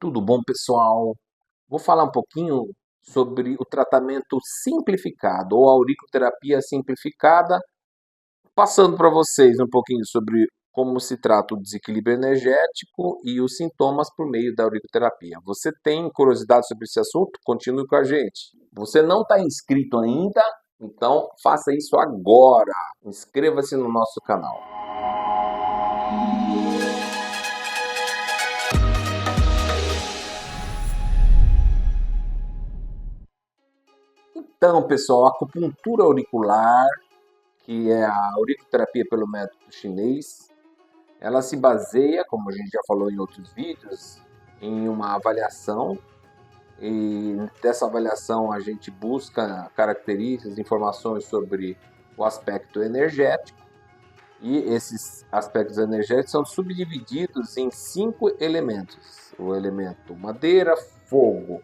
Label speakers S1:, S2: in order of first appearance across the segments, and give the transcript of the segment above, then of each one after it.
S1: Tudo bom, pessoal? Vou falar um pouquinho sobre o tratamento simplificado ou auriculoterapia simplificada, passando para vocês um pouquinho sobre como se trata o desequilíbrio energético e os sintomas por meio da auriculoterapia. Você tem curiosidade sobre esse assunto? Continue com a gente. Você não está inscrito ainda? Então faça isso agora. Inscreva-se no nosso canal. Então, pessoal, a acupuntura auricular, que é a auriculoterapia pelo método chinês, ela se baseia, como a gente já falou em outros vídeos, em uma avaliação, e dessa avaliação a gente busca características, informações sobre o aspecto energético, e esses aspectos energéticos são subdivididos em 5 elementos: o elemento madeira, fogo,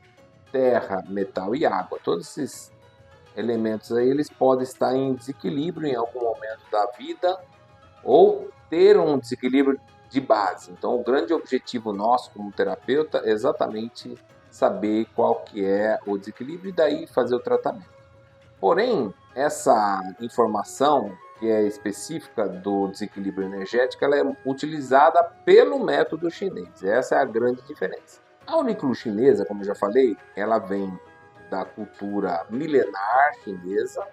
S1: terra, metal e água. Todos esses elementos aí, eles podem estar em desequilíbrio em algum momento da vida ou ter um desequilíbrio de base. Então, o grande objetivo nosso como terapeuta é exatamente saber qual que é o desequilíbrio e daí fazer o tratamento. Porém, essa informação que é específica do desequilíbrio energético, ela é utilizada pelo método chinês. Essa é a grande diferença. A auriculo chinesa, como eu já falei, ela vem da cultura milenar chinesa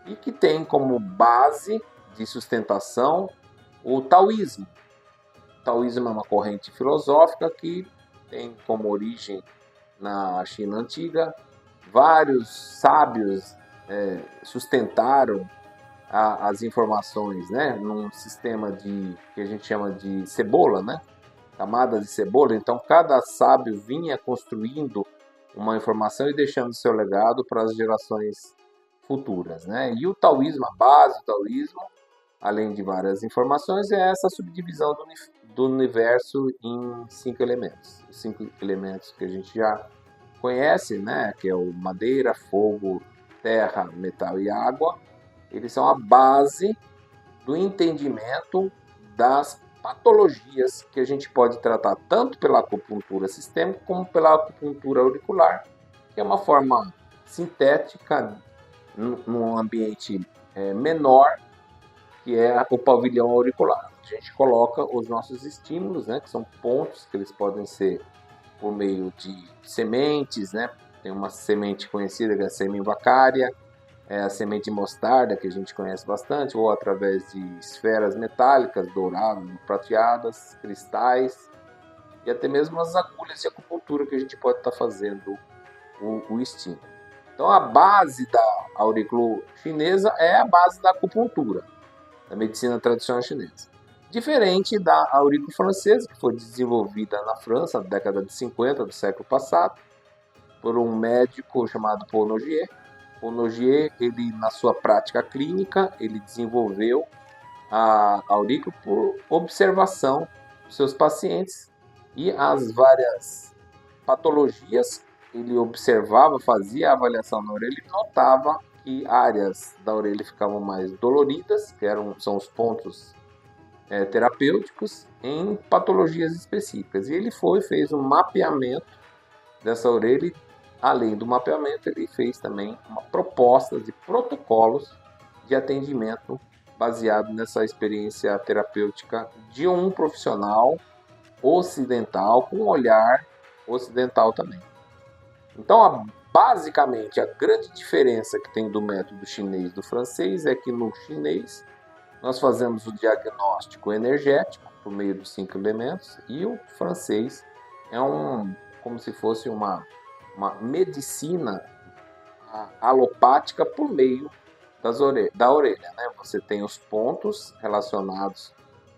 S1: e que tem como base de sustentação o taoísmo. O taoísmo é uma corrente filosófica que tem como origem na China antiga. Vários sábios sustentaram as informações, né, num sistema que a gente chama de cebola, né, camadas de cebola. Então, cada sábio vinha construindo uma informação e deixando seu legado para as gerações futuras, né? E o taoísmo, a base do taoísmo, além de várias informações, é essa subdivisão do universo em 5 elementos. Os 5 elementos que a gente já conhece, né? Que é o madeira, fogo, terra, metal e água. Eles são a base do entendimento das patologias que a gente pode tratar tanto pela acupuntura sistêmica como pela acupuntura auricular, que é uma forma sintética num ambiente menor, que é o pavilhão auricular. A gente coloca os nossos estímulos, né, que são pontos, que eles podem ser por meio de sementes, né? Tem uma semente conhecida que é a semivacária, a semente de mostarda, que a gente conhece bastante, ou através de esferas metálicas, douradas, prateadas, cristais, e até mesmo as agulhas de acupuntura que a gente pode estar fazendo o estímulo. Então, a base da auriculo chinesa é a base da acupuntura, da medicina tradicional chinesa. Diferente da auriculo francesa, que foi desenvolvida na França na década de 50 do século passado, por um médico chamado Paul Nogier. O Nogier, ele, na sua prática clínica, ele desenvolveu a aurícula por observação dos seus pacientes e as várias patologias. Ele observava, fazia a avaliação na orelha e notava que áreas da orelha ficavam mais doloridas, que são os pontos terapêuticos, em patologias específicas. E ele fez um mapeamento dessa orelha. Além do mapeamento, ele fez também uma proposta de protocolos de atendimento baseado nessa experiência terapêutica de um profissional ocidental, com um olhar ocidental também. Então, basicamente, a grande diferença que tem do método chinês e do francês é que no chinês nós fazemos o diagnóstico energético por meio dos 5 elementos, e o francês é como se fosse uma medicina alopática por meio da orelha, né? Você tem os pontos relacionados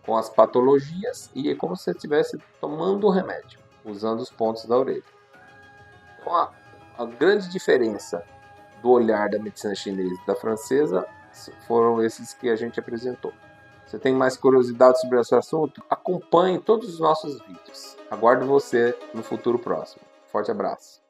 S1: com as patologias e é como se você estivesse tomando o remédio, usando os pontos da orelha. Então, a grande diferença do olhar da medicina chinesa e da francesa foram esses que a gente apresentou. Você tem mais curiosidade sobre esse assunto? Acompanhe todos os nossos vídeos. Aguardo você no futuro próximo. Forte abraço!